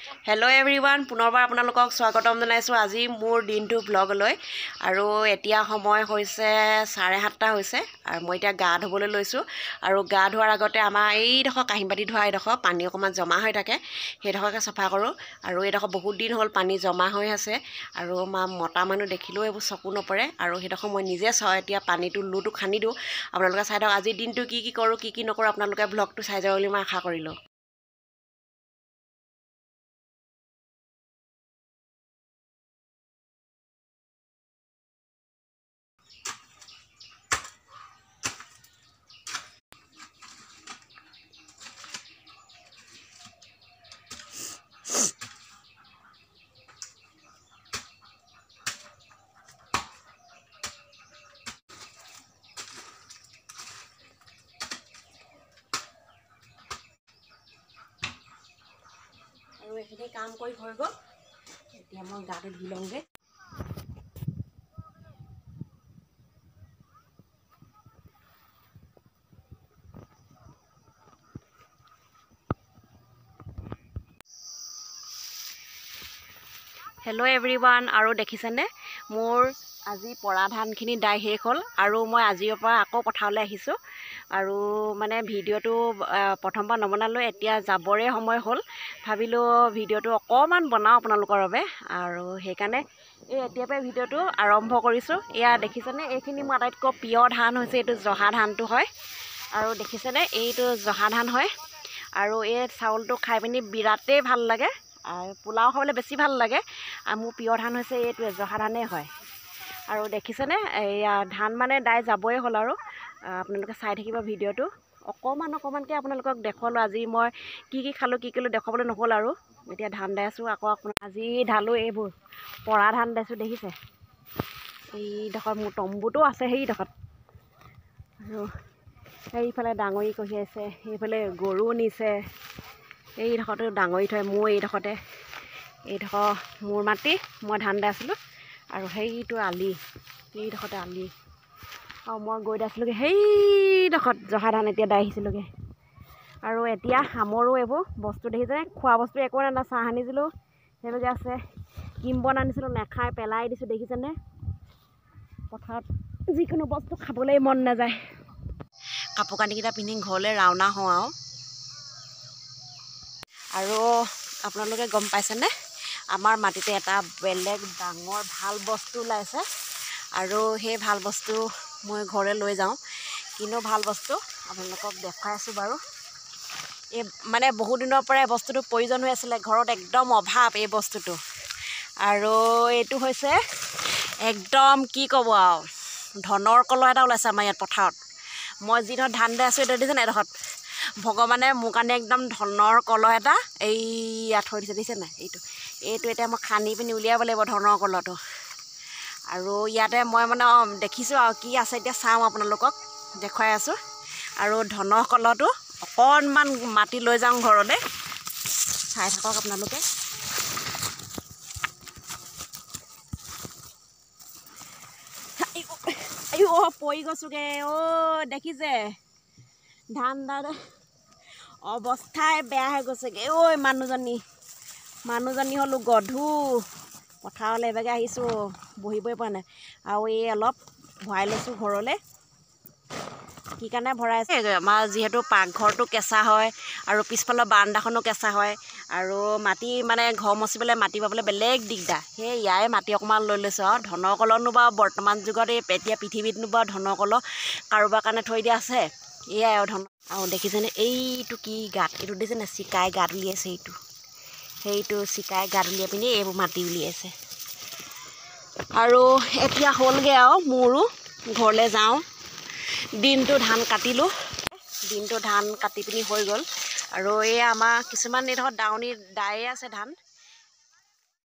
Hello' everyone, পুনৰবাৰ আপোনালোকক স্বাগতম জনাইছোঁ আজি মোৰ দিনটো ব্লগলৈ। আৰু এতিয়া সময় হৈছে 7:30 হৈছে আৰু মই এতিয়া গা ধুবলৈ লৈছোঁ। আৰু গা ধোৱাৰ আগতে আমাৰ এইডোখৰ কাঁহী বাতি ধোৱা এইডোখৰ পানী অকণমান জমা হৈ থাকে, সেইডোখৰকে চাফা কৰোঁ। আৰু এইডোখৰ বহুত দিন হ'ল পানী জমা হৈ আছে আৰু মতা মানুহ দেখিলেও এইবোৰ চকু নপৰে। আৰু সেইডোখৰ মই নিজে চাওঁ, এতিয়া পানীটো লুটো খান্দি দিওঁ। আপোনালোকে চাই থাকক আজিৰ দিনটো কি কৰোঁ কি নকৰোঁ, আপোনালোকে ব্লগটো চাই যাব বুলি মই আশা কৰিলোঁ। আৰু এইখিনি কাম কৰি হৈ গ'ল, এতিয়া মই গাটো ধুই লওঁগৈ। হেল্ল' এভৰিৱান, আৰু দেখিছেনে মোৰ আজি পৰা ধানখিনি দাই শেষ হ'ল। আৰু মই আজিৰ পৰা আকৌ পথাৰলৈ আহিছোঁ। আৰু মানে ভিডিঅ'টো প্ৰথমবাৰ নবনালোঁ, এতিয়া যাবৰে সময় হ'ল, ভাবিলোঁ ভিডিঅ'টো অকণমান বনাওঁ আপোনালোকৰ বাবে। আৰু সেইকাৰণে এতিয়াৰ পৰাই ভিডিঅ'টো আৰম্ভ কৰিছোঁ। এয়া দেখিছেনে, এইখিনি মোৰ আটাইতকৈ প্ৰিয় ধান হৈছে এইটো জহা ধানটো হয়। আৰু দেখিছেনে এইটো জহা ধান হয়। আৰু এই চাউলটো খাই পিনি বিৰাটেই ভাল লাগে, আৰু পোলাও খাবলৈ বেছি ভাল লাগে। আৰু মোৰ প্ৰিয় ধান হৈছে এইটোৱে জহা ধানেই হয়। আৰু দেখিছেনে এয়া ধান মানে দাই যাবই হ'ল। আৰু আপোনালোকে চাই থাকিব ভিডিঅ'টো, অকণমানকৈ আপোনালোকক দেখুৱালোঁ। আজি মই কি খালোঁ কি কৰিলোঁ দেখুৱাবলৈ নহ'ল। আৰু এতিয়া ধান দাই আছোঁ। আকৌ আজি ঢালোঁ এইবোৰ পৰা ধান দাইছোঁ, দেখিছে এইডোখৰত মোৰ তম্বুটো আছে সেইডোখৰত। আৰু সেইফালে ডাঙৰি কঢ়িয়াইছে, সেইফালে গৰু নিছে, এইডোখৰতো ডাঙৰি থয়। মোৰ এইডোখৰতে এইডোখৰ মোৰ মাটি, মই ধান দাই আছিলোঁ। আৰু সেইটো আলি, সেইডোখৰতে আলি, আৰু মই গৈ দাইছিলোঁগৈ সেইডোখৰত জহা ধান এতিয়া দাই আহিছিলোঁগৈ। আৰু এতিয়া সামৰো এইবোৰ বস্তু, দেখিছে খোৱা বস্তু একো নাই, চাহ আনিছিলোঁ সেইভাগে আছে, কিম্বন আনিছিলোঁ নেখাই পেলাই দিছোঁ। দেখিছেনে পথাৰত যিকোনো বস্তু খাবলৈ মন নাযায়। কাপোৰ কানিকেইটা পিন্ধি ঘৰলৈ ৰাওনা হওঁ। আৰু আপোনালোকে গম পাইছেনে আমাৰ মাটিতে এটা বেলেগ ডাঙৰ ভাল বস্তু ওলাইছে। আৰু সেই ভাল বস্তু মই ঘৰলৈ লৈ যাওঁ। কিনো ভাল বস্তু আপোনালোকক দেখুৱাই আছোঁ বাৰু। এই মানে বহুত দিনৰ পৰাই বস্তুটো প্ৰয়োজন হৈ আছিলে, ঘৰত একদম অভাৱ এই বস্তুটো। আৰু এইটো হৈছে একদম কি ক'ব আৰু ধনৰ কলহ এটা ওলাইছে আমাৰ ইয়াত পথাৰত। মই যিডোখৰত ধান দাই আছোঁ এইটো দেখিছে নাই, এডোখৰত ভগৱানে মোৰ কাৰণে একদম ধনৰ কলহ এটা ইয়াত থৈ দিছে, দেখিছে নাই। এইটো এতিয়া মই খান্দি পিনি উলিয়াব লাগিব ধনৰ কলহটো। আৰু ইয়াতে মই মানে দেখিছোঁ আৰু কি আছে এতিয়া চাওঁ, আপোনালোকক দেখুৱাই আছোঁ। আৰু ধনৰ কলহটো অকণমান মাটি লৈ যাওঁ ঘৰলৈ, চাই থাকক আপোনালোকে। পৰি গৈছোগে দেখিছে ধান দাই অৱস্থাই বেয়া হৈ গৈছেগৈ। মানুহজনী হ'লো গধু, পথাৰলৈ এবাগে আহিছোঁ, বহিবই পৰা নাই। আৰু এই অলপ ভৰাই লৈছোঁ ঘৰলৈ। কি কাৰণে ভৰাইছে, আমাৰ যিহেতু পাকঘৰটো কেঁচা হয় আৰু পিছফালৰ বাৰান্দাখনো কেঁচা হয়। আৰু মাটি মানে ঘৰ মচিবলৈ মাটি পাবলৈ বেলেগ দিগদাৰ, সেই ইয়াৰে মাটি অকণমান লৈ লৈছোঁ। আৰু ধনৰ কলহনো বাৰু বৰ্তমান যুগত এতিয়া পৃথিৱীতনো বাৰু ধনৰ কলহ কাৰোবাৰ কাৰণে থৈ দিয়া আছে, এয়াই আৰু ধন। আৰু দেখিছেনে এইটো কি গাঁত, এইটো দেখিছেনে চিকাই গাঁত উলিয়াইছে। সেইটো চিকাই গাঁত উলিয়াই পিনি এইবোৰ মাটি উলিয়াইছে। আৰু এতিয়া হ'লগৈ আৰু মোৰো ঘৰলৈ যাওঁ। দিনটো ধান কাটিলোঁ, দিনটো ধান কাটি পিনি হৈ গ'ল। আৰু এই আমাৰ কিছুমান এইডোখৰত দাৱনি দায়ে আছে ধান,